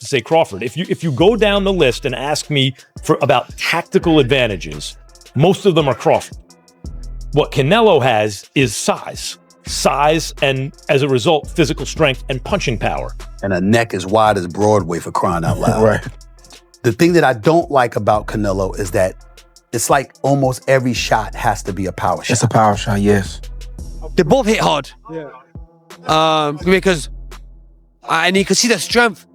say Crawford. If you go down the list and ask me about tactical advantages, most of them are Crawford. What Canelo has is size, and as a result, physical strength and punching power. And a neck as wide as Broadway, for crying out loud. Right. The thing that I don't like about Canelo is that it's like almost every shot has to be a power shot. It's a power shot, yes. They both hit hard. Yeah. Because and you can see the strength.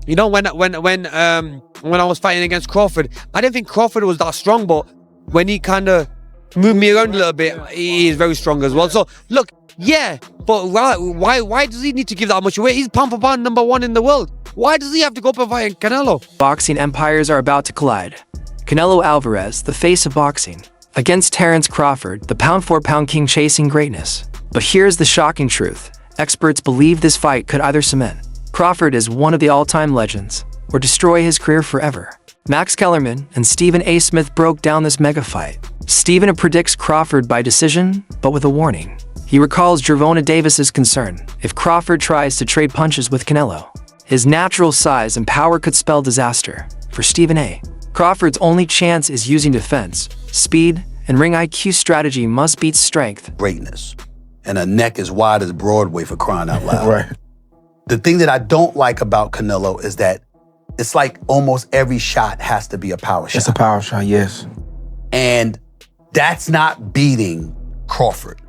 You know, when I was fighting against Crawford, I didn't think Crawford was that strong, but when he kind of moved me around a little bit, he is very strong as well. So look, yeah, but why does he need to give that much away? He's pound for pound #1 in the world. Why does he have to go up and fight Canelo? Boxing empires are about to collide. Canelo Alvarez, the face of boxing, against Terence Crawford, the pound-for-pound king chasing greatness. But here's the shocking truth. Experts believe this fight could either cement Crawford as one of the all-time legends or destroy his career forever. Max Kellerman and Stephen A. Smith broke down this mega fight. Stephen predicts Crawford by decision, but with a warning. He recalls Gervonta Davis's concern if Crawford tries to trade punches with Canelo. His natural size and power could spell disaster. For Stephen A., Crawford's only chance is using defense, speed, and ring IQ strategy must beat strength. Greatness. And a neck as wide as Broadway, for crying out loud. Right. The thing that I don't like about Canelo is that it's like almost every shot has to be a power shot. It's a power shot, yes. And that's not beating Crawford.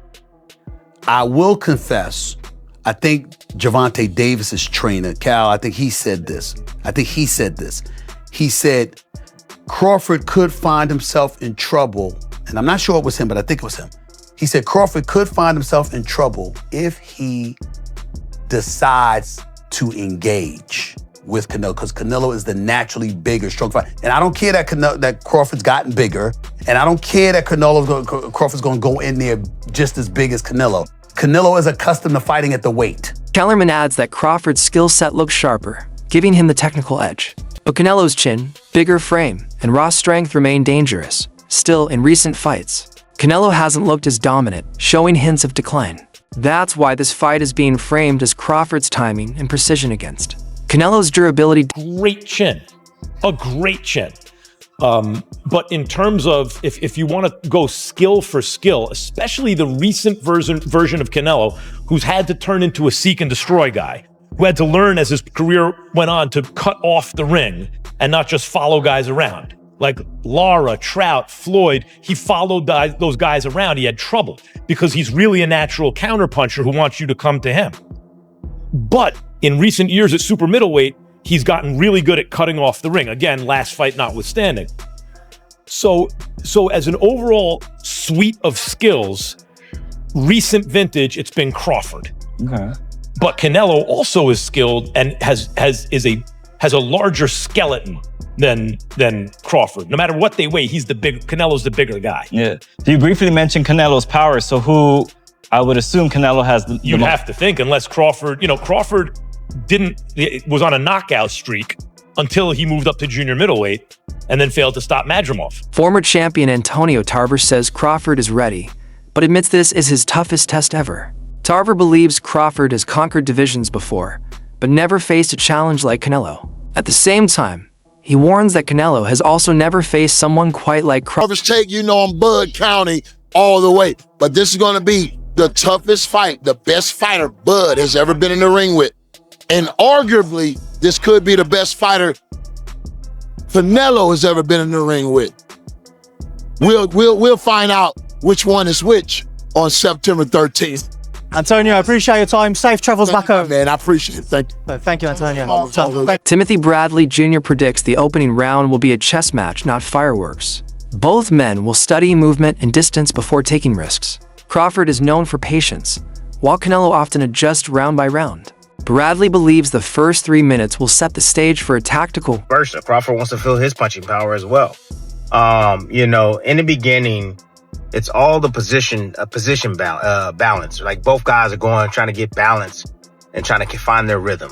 I will confess, I think Gervonta Davis's trainer, Cal, I think he said this. He said Crawford could find himself in trouble, and I'm not sure it was him, but I think it was him. He said Crawford could find himself in trouble if he decides to engage with Canelo, because Canelo is the naturally bigger, strong fighter. And I don't care that Crawford's gotten bigger, and I don't care that Crawford's going to go in there just as big as Canelo. Canelo is accustomed to fighting at the weight. Kellerman adds that Crawford's skill set looks sharper, giving him the technical edge. But Canelo's chin, bigger frame, and raw strength remain dangerous. Still, in recent fights, Canelo hasn't looked as dominant, showing hints of decline. That's why this fight is being framed as Crawford's timing and precision against Canelo's durability. Great chin. A great chin. But in terms of, if you want to go skill for skill, especially the recent version of Canelo, who's had to turn into a seek and destroy guy, who had to learn as his career went on to cut off the ring and not just follow guys around. Like Lara, Trout, Floyd, he followed those guys around. He had trouble because he's really a natural counterpuncher who wants you to come to him. But in recent years at super middleweight, he's gotten really good at cutting off the ring. Again, last fight notwithstanding. So as an overall suite of skills, recent vintage, it's been Crawford. Okay. But Canelo also is skilled and has a larger skeleton than Crawford. No matter what they weigh, Canelo's the bigger guy. Yeah. So you briefly mentioned Canelo's power. So who, I would assume Canelo has the You'd have to think, unless Crawford was on a knockout streak until he moved up to junior middleweight and then failed to stop Madrimov. Former champion Antonio Tarver says Crawford is ready, but admits this is his toughest test ever. Tarver believes Crawford has conquered divisions before, but never faced a challenge like Canelo. At the same time, he warns that Canelo has also never faced someone quite like Crawford. Take, I'm Bud County all the way, but this is going to be the toughest fight, the best fighter Bud has ever been in the ring with. And arguably, this could be the best fighter Canelo has ever been in the ring with. We'll find out which one is which on September 13th. Antonio, I appreciate your time. Safe travels back home. Man, I appreciate it. Thank you. Thank you, Antonio. Timothy Bradley Jr. predicts the opening round will be a chess match, not fireworks. Both men will study movement and distance before taking risks. Crawford is known for patience, while Canelo often adjusts round by round. Bradley believes the first 3 minutes will set the stage for a tactical burst. Crawford wants to feel his punching power as well. In the beginning, it's all the position balance. Like both guys are trying to get balance and trying to find their rhythm,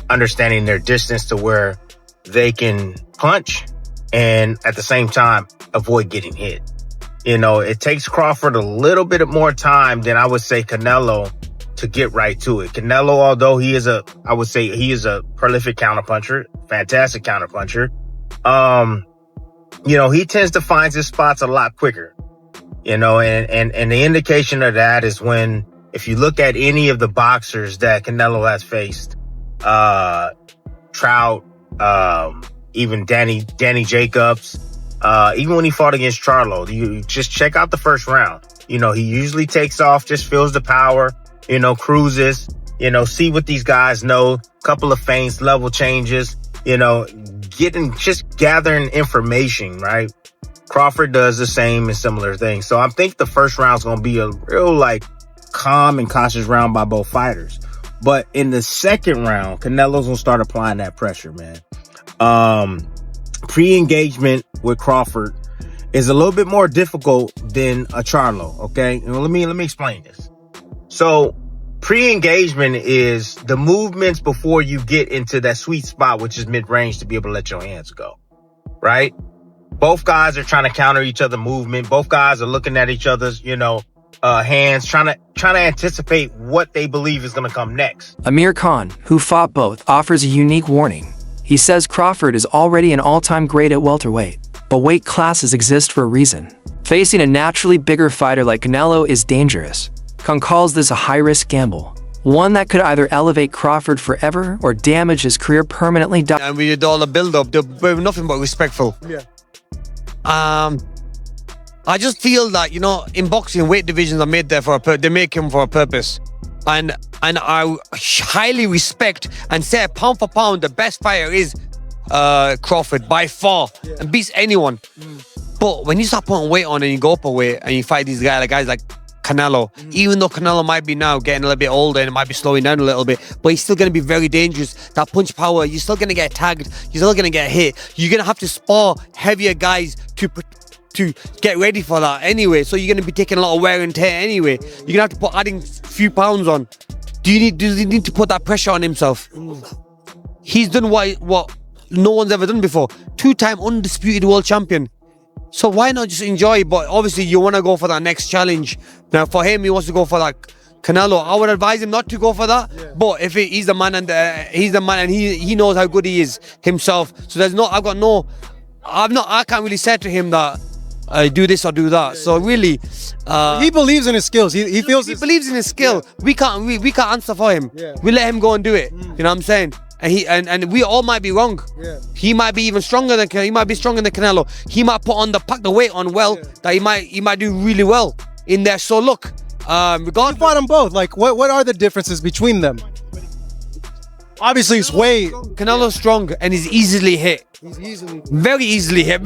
understanding their distance to where they can punch and at the same time avoid getting hit. It takes Crawford a little bit more time than I would say Canelo to get right to it. Canelo, although I would say he is a prolific counterpuncher, fantastic counterpuncher. He tends to find his spots a lot quicker. And the indication of that is when, if you look at any of the boxers that Canelo has faced, Trout, even Danny Jacobs, even when he fought against Charlo, you just check out the first round. He usually takes off, just feels the power, cruises, see what these guys know, couple of feints, level changes, gathering information, right? Crawford does the same and similar things. So I think the first round's going to be a real, calm and cautious round by both fighters. But in the second round, Canelo's going to start applying that pressure, man. Pre-engagement with Crawford is a little bit more difficult than a Charlo, okay? And let me explain this. So pre-engagement is the movements before you get into that sweet spot, which is mid-range, to be able to let your hands go, right? Both guys are trying to counter each other's movement. Both guys are looking at each other's, hands, trying to anticipate what they believe is going to come next. Amir Khan, who fought both, offers a unique warning. He says Crawford is already an all-time great at welterweight, but weight classes exist for a reason. Facing a naturally bigger fighter like Canelo is dangerous. Khan calls this a high-risk gamble, one that could either elevate Crawford forever or damage his career permanently. And we did all the build-up, they were nothing but respectful. Yeah. I just feel that, in boxing, weight divisions are made there they make him for a purpose. And I highly respect and say pound for pound, the best fighter is Crawford by far, and beats anyone. But when you start putting weight on and you go up a weight and you fight these guys like Canelo, even though Canelo might be now getting a little bit older and it might be slowing down a little bit, but he's still going to be very dangerous. That punch power, you're still going to get tagged, you're still going to get hit. You're going to have to spar heavier guys to get ready for that anyway. So you're going to be taking a lot of wear and tear anyway. You're going to have to adding a few pounds on. Does he need to put that pressure on himself? He's done what no one's ever done before. 2-time undisputed world champion. So why not just enjoy? But obviously you want to go for that next challenge. Now for him, he wants to go for that Canelo. I would advise him not to go for that. Yeah. But if he's the man and he knows how good he is himself. So I can't really say to him that do this or do that. So really, he believes in his skills. He feels he believes in his skill. Yeah. We can't answer for him. Yeah. We let him go and do it. You know what I'm saying? And we all might be wrong. Yeah. He might be even stronger than Canelo. He might pack the weight on well. Yeah. That he might do really well in there. So look, regardless, you fought them both. What are the differences between them? Obviously, it's way. Canelo's strong and he's easily hit. Very easily hit.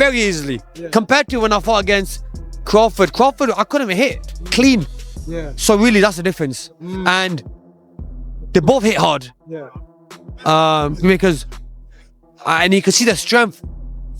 Yeah. Compared to when I fought against Crawford, I couldn't even hit clean. Yeah. So really, that's the difference. And they both hit hard. Yeah. Because and you can see the strength.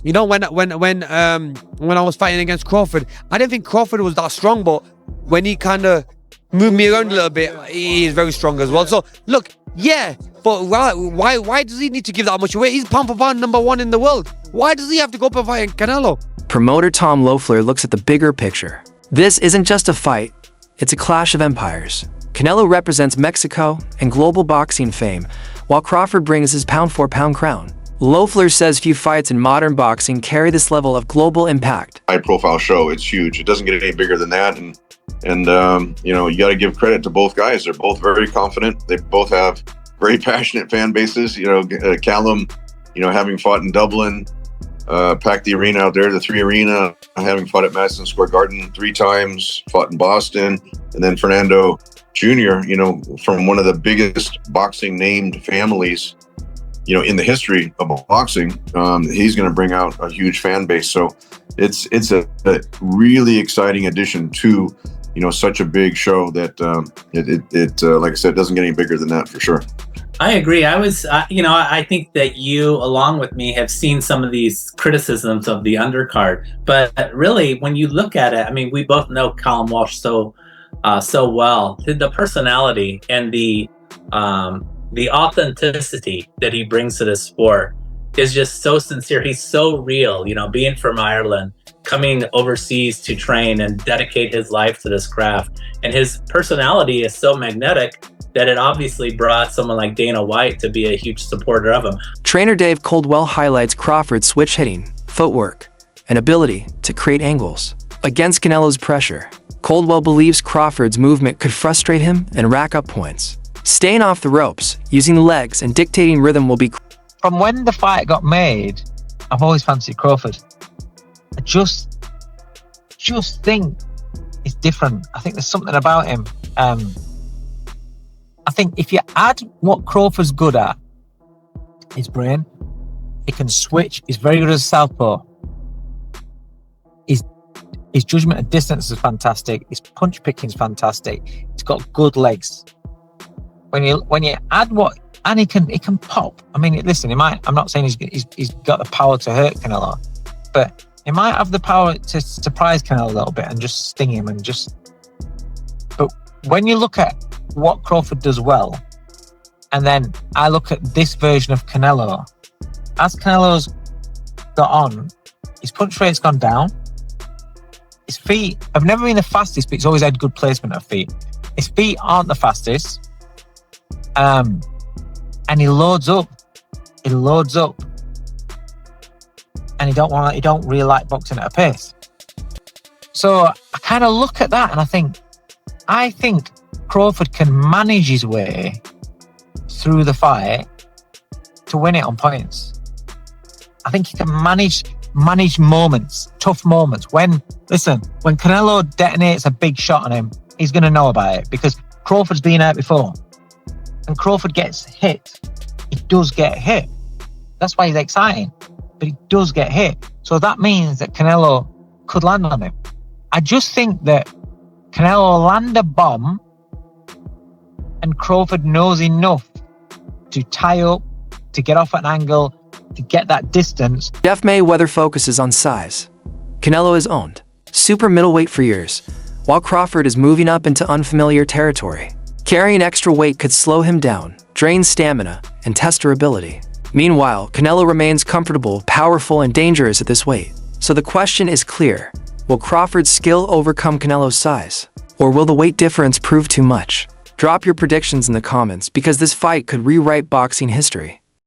When I was fighting against Crawford, I didn't think Crawford was that strong, but when he kind of moved me around a little bit, he is very strong as well. So look, yeah, but why does he need to give that much away? He's pound for pound #1 in the world. Why does he have to go up and fight Canelo? Promoter Tom Loeffler looks at the bigger picture. This isn't just a fight, it's a clash of empires. Canelo represents Mexico and global boxing fame, while Crawford brings his pound-for-pound crown. Loeffler says few fights in modern boxing carry this level of global impact. High-profile show, it's huge. It doesn't get any bigger than that, and you got to give credit to both guys. They're both very confident. They both have very passionate fan bases. Callum, having fought in Dublin, packed the arena out there, the 3 Arena, having fought at Madison Square Garden 3 times, fought in Boston, and then Fernando Jr., from one of the biggest boxing named families, in the history of boxing. He's going to bring out a huge fan base. So it's a really exciting addition to, such a big show that like I said, doesn't get any bigger than that for sure. I agree. I think that you, along with me, have seen some of these criticisms of the undercard. But really, when you look at it, we both know Callum Walsh so well. The personality and the authenticity that he brings to this sport is just so sincere. He's so real, you know, being from Ireland, coming overseas to train and dedicate his life to this craft. And his personality is so magnetic that it obviously brought someone like Dana White to be a huge supporter of him. Trainer Dave Coldwell highlights Crawford's switch hitting, footwork, and ability to create angles. Against Canelo's pressure, Coldwell believes Crawford's movement could frustrate him and rack up points. Staying off the ropes, using the legs, and dictating rhythm will be... From when the fight got made, I've always fancied Crawford. I just think it's different. I think there's something about him. I think if you add what Crawford's good at, his brain, he can switch, he's very good as a southpaw. His judgment at distance is fantastic. His punch picking is fantastic. He's got good legs. When you add what, and he can pop. I mean, listen, I'm not saying he's got the power to hurt Canelo, but he might have the power to surprise Canelo a little bit and just sting him and just. But when you look at what Crawford does well, and then I look at this version of Canelo, as Canelo's got on, his punch rate's gone down. His feet have never been the fastest, but he's always had good placement of feet. His feet aren't the fastest. And he loads up. He loads up. And he don't really like boxing at a pace. So I kind of look at that and I think Crawford can manage his way through the fight to win it on points. I think he can manage moments, tough moments. When Canelo detonates a big shot on him, he's going to know about it because Crawford's been out before. And Crawford gets hit. He does get hit. That's why he's exciting. But he does get hit. So that means that Canelo could land on him. I just think that Canelo will land a bomb and Crawford knows enough to tie up, to get off at an angle, to get that distance. Jeff Mayweather focuses on size. Canelo is owned super middleweight for years, while Crawford is moving up into unfamiliar territory. Carrying extra weight could slow him down, drain stamina, and test durability. Meanwhile, Canelo remains comfortable, powerful, and dangerous at this weight. So the question is clear. Will Crawford's skill overcome Canelo's size? Or will the weight difference prove too much? Drop your predictions in the comments because this fight could rewrite boxing history.